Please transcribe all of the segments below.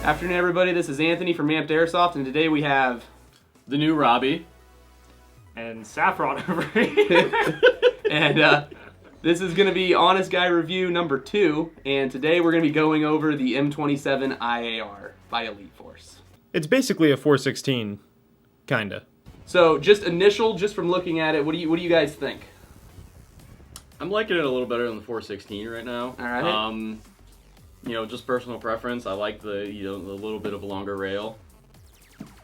Afternoon, everybody. This is Anthony from Airsoft, and today we have the new Robbie and Saffron over here. and this is going to be Honest Guy Review number 2, and today we're going to be going over the M27 IAR by Elite Force. It's basically a 416, kinda. So, just from looking at it, what do you guys think? I'm liking it a little better than the 416 right now. All right. You know, just personal preference. I like the the little bit of a longer rail.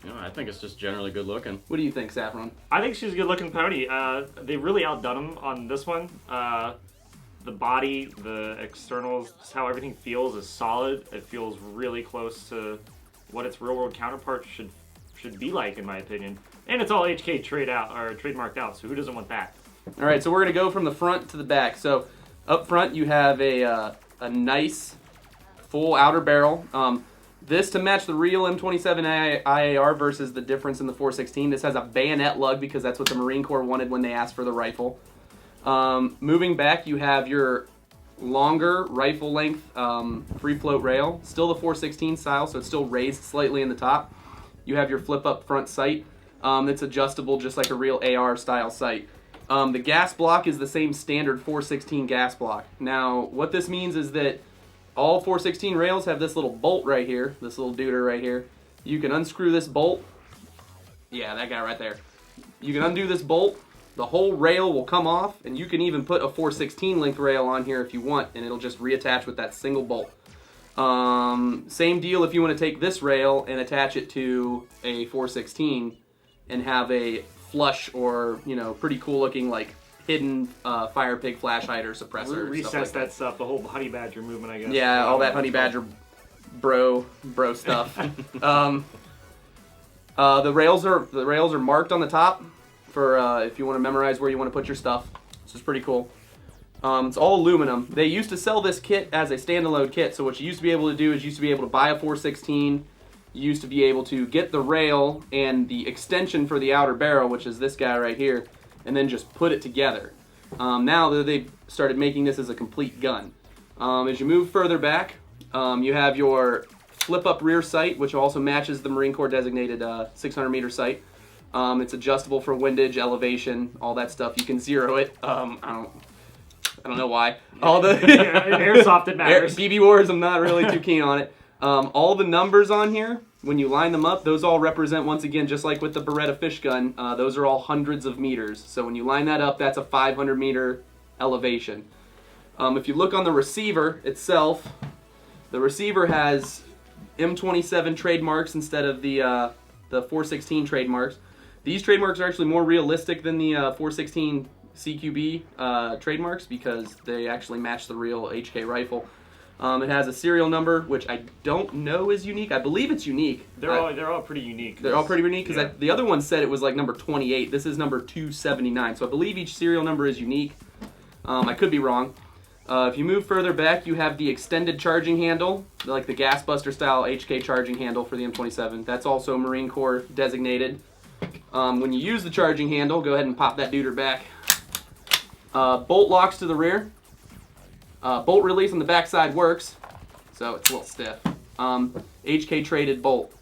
You know, I think it's just generally good looking. What do you think, Saffron? I think she's a good looking pony. They really outdone them on this one. The body, the externals, just how everything feels is solid. It feels really close to what its real world counterpart should be like, in my opinion. And it's all HK trademarked out. So who doesn't want that? All right, so we're going to go from the front to the back. So up front, you have a nice full outer barrel. This to match the real M27 IAR versus the difference in the 416. This has a bayonet lug because that's what the Marine Corps wanted when they asked for the rifle. Moving back, you have your longer rifle length free float rail. Still the 416 style, so it's still raised slightly in the top. You have your flip up front sight. It's adjustable just like a real AR style sight. The gas block is the same standard 416 gas block. Now, what this means is that all 416 rails have this little bolt right here, this little duder right here. You can unscrew this bolt. Yeah, that guy right there. You can undo this bolt. The whole rail will come off, and you can even put a 416 length rail on here if you want, and it'll just reattach with that single bolt. Same deal if you want to take this rail and attach it to a 416 and have a flush or, you know, pretty cool looking like hidden fire pig flash hider suppressor. Recess that stuff, the whole honey badger movement, I guess. Yeah, all that honey badger bro stuff. The rails are marked on the top for if you want to memorize where you want to put your stuff. This is pretty cool. It's all aluminum. They used to sell this kit as a standalone kit, so what you used to be able to do is you used to be able to buy a 416. You used to be able to get the rail and the extension for the outer barrel, which is this guy right here, and then just put it together. Now that they've started making this as a complete gun. As you move further back, you have your flip-up rear sight, which also matches the Marine Corps designated 600-meter sight. It's adjustable for windage, elevation, all that stuff. You can zero it. I don't know why. All the Airsoft, it matters. BB Wars, I'm not really too keen on it. All the numbers on here, when you line them up, those all represent, once again, just like with the Beretta fish gun, those are all hundreds of meters. So when you line that up, that's a 500-meter elevation. If you look on the receiver itself, the receiver has M27 trademarks instead of the 416 trademarks. These trademarks are actually more realistic than the 416 CQB trademarks because they actually match the real HK rifle. It has a serial number, which I don't know is unique. I believe it's unique. They're all pretty unique. They're all pretty unique because the other one said it was like number 28. This is number 279. So I believe each serial number is unique. I could be wrong. If you move further back, you have the extended charging handle, like the gas buster style HK charging handle for the M27. That's also Marine Corps designated. When you use the charging handle, go ahead and pop that duder back. Bolt locks to the rear. Bolt release on the backside works, so it's a little stiff. HK traded bolt.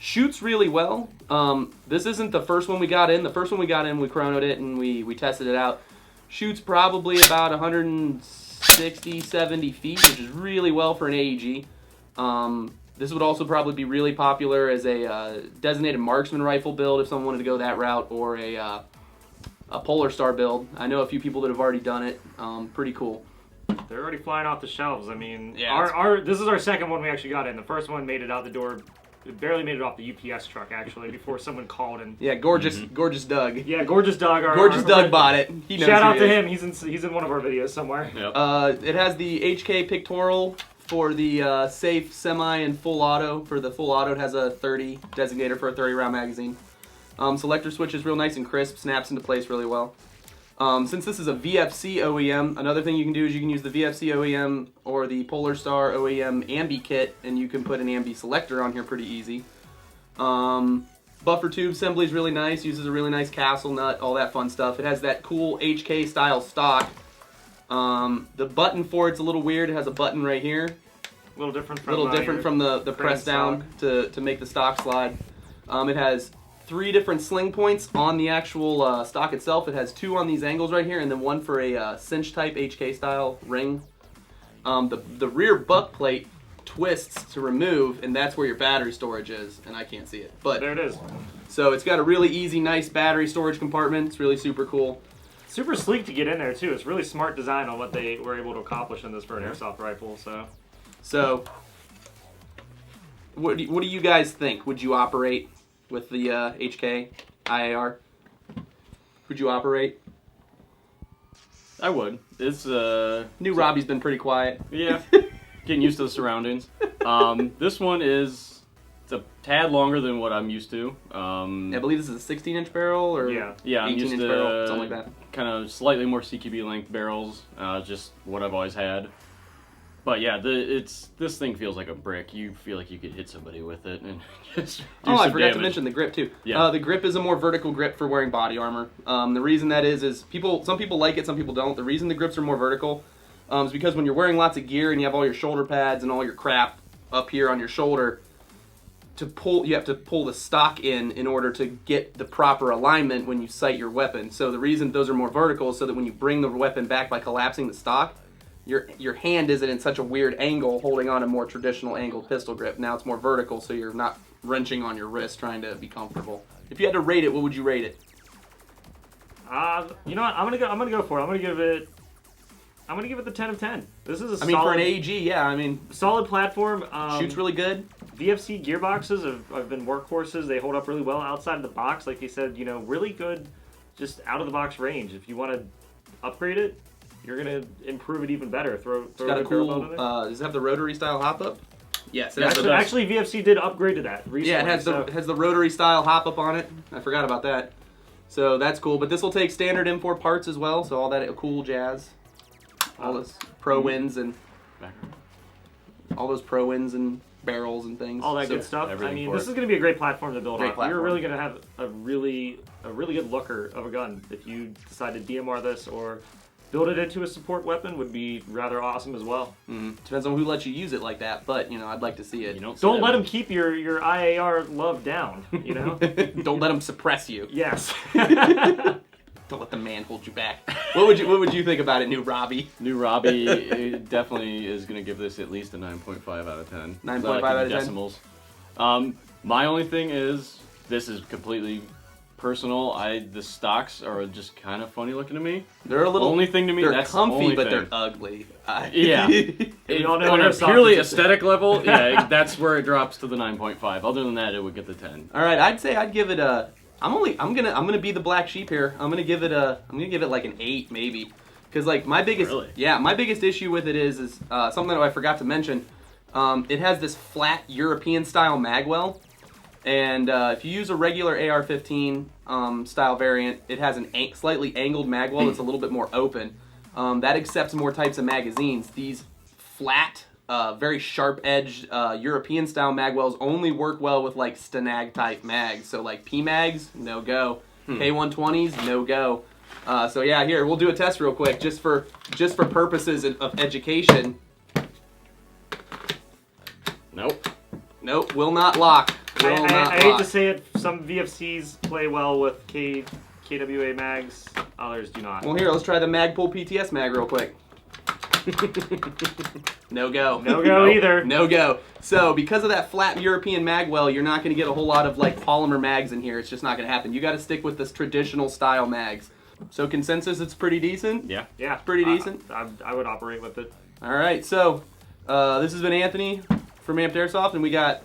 Shoots really well. This isn't the first one we got in. The first one we got in, we chronoed it and we tested it out. Shoots probably about 160, 70 feet, which is really well for an AEG. This would also probably be really popular as a designated marksman rifle build if someone wanted to go that route, or a Polar Star build. I know a few people that have already done it. Pretty cool. They're already flying off the shelves. I mean, yeah, this is our second one we actually got in. The first one made it out the door. It barely made it off the UPS truck, actually, before someone called and... Yeah, gorgeous Doug. Yeah, Gorgeous Doug. Doug bought it. He knows shout out to him. He's in one of our videos somewhere. Yep. It has the HK pictorial for the safe, semi, and full auto. For the full auto, it has a 30 designator for a 30-round magazine. Selector switch is real nice and crisp, snaps into place really well. Since this is a VFC OEM, another thing you can do is you can use the VFC OEM or the Polar Star OEM Ambi kit, and you can put an Ambi selector on here pretty easy. Buffer tube assembly is really nice, uses a really nice castle nut, all that fun stuff. It has that cool HK style stock. The button for it's a little weird. It has a button right here, A little different A from little different from the press down to make the stock slide. It has 3 different sling points on the actual stock itself. It has 2 on these angles right here, and then 1 for a cinch type HK style ring. The rear butt plate twists to remove, and that's where your battery storage is, and I can't see it. But there it is. So it's got a really easy, nice battery storage compartment. It's really super cool. Super sleek to get in there too. It's really smart design on what they were able to accomplish in this for an airsoft rifle. So what do you guys think? Would you operate with the HK IAR? Would you operate? I would. It's New Robbie's been pretty quiet. yeah, getting used to the surroundings. This one is it's a tad longer than what I'm used to. I believe this is a 16-inch barrel or Yeah, I'm 18-inch used to barrel, something like that. Kind of slightly more CQB length barrels, just what I've always had. But yeah, this thing feels like a brick. You feel like you could hit somebody with it and just do I some forgot to damage. mention the grip too. Yeah. The grip is a more vertical grip for wearing body armor. The reason that is some people like it, some people don't. The reason the grips are more vertical is because when you're wearing lots of gear and you have all your shoulder pads and all your crap up here on your shoulder, you have to pull the stock in order to get the proper alignment when you sight your weapon. So the reason those are more vertical is so that when you bring the weapon back by collapsing the stock, your hand isn't in such a weird angle holding on a more traditional angled pistol grip. Now it's more vertical, so you're not wrenching on your wrist trying to be comfortable. If you had to rate it, what would you rate it? You know what? I'm gonna go for it. I'm gonna give it the 10 of 10. This is a I mean, for an AEG, yeah. I mean, solid platform. shoots really good. VFC gearboxes have been workhorses. They hold up really well outside of the box. Like you said, really good just out of the box range. If you want to upgrade it, you're going to improve it even better. Throw It's got a barrel cool, in there. does it have the rotary style hop up? Yes, it has Actually, VFC did upgrade to that recently. Yeah, it has the rotary style hop up on it. I forgot about that. So that's cool. But this will take standard M4 parts as well, so all that cool jazz. All those pro wins and barrels and things. All that So good stuff. I everything mean, for this it. is going to be a great platform to build Great on. platform. You're really going to have a really good looker of a gun. If you decide to DMR this or build it into a support weapon, would be rather awesome as well. Depends on who lets you use it like that, but I'd like to see it. Don't let them keep your IAR love down. Don't let them suppress you. Yes. Don't let the man hold you back. What would you think about it, New Robbie? New Robbie it definitely is going to give this at least a 9.5 out of 10. 9.5 out of 10? Decimals. My only thing is, this is completely personal. The stocks are just kind of funny looking to me. They're a little. Only thing to me, They're that's the comfy, only but thing. they're ugly. Yeah. We all know On a Airsoft purely is just- aesthetic level, yeah, that's where it drops to the 9.5. Other than that, it would get the 10. All right, I'd give it a. I'm gonna be the black sheep here. I'm gonna give it like an 8 maybe, because like my biggest issue with it is something that I forgot to mention. It has this flat European style magwell, and if you use a regular AR-15 style variant, it has an slightly angled magwell that's a little bit more open. That accepts more types of magazines. These flat, very sharp-edged European-style magwells only work well with like Stanag type mags. So like P mags, no go. K120s, no go. So yeah, here we'll do a test real quick, just for purposes of education. Nope, will not lock. I hate to say it, some VFCs play well with KWA mags, others do not. Well, here, let's try the Magpul PTS mag real quick. No go. No go either. No go. So, because of that flat European magwell, you're not going to get a whole lot of like polymer mags in here. It's just not going to happen. You got to stick with this traditional style mags. So, consensus, it's pretty decent? Yeah. Yeah. Pretty decent? I would operate with it. All right, so this has been Anthony from Amped Airsoft, and we got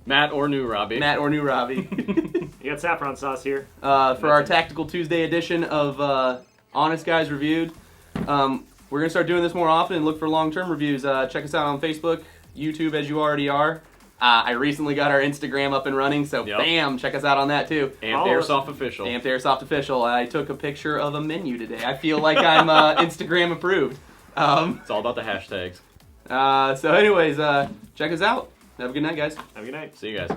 Matt or New Robbie. You got saffron sauce here. For our Tactical Tuesday edition of Honest Guys Reviewed. We're going to start doing this more often and look for long-term reviews. Check us out on Facebook, YouTube, as you already are. I recently got our Instagram up and running, so bam, check us out on that too. Amped Airsoft Official. Amped Airsoft Official. I took a picture of a menu today. I feel like I'm Instagram approved. It's all about the hashtags. So anyways, check us out. Have a good night, guys. Have a good night. See you guys.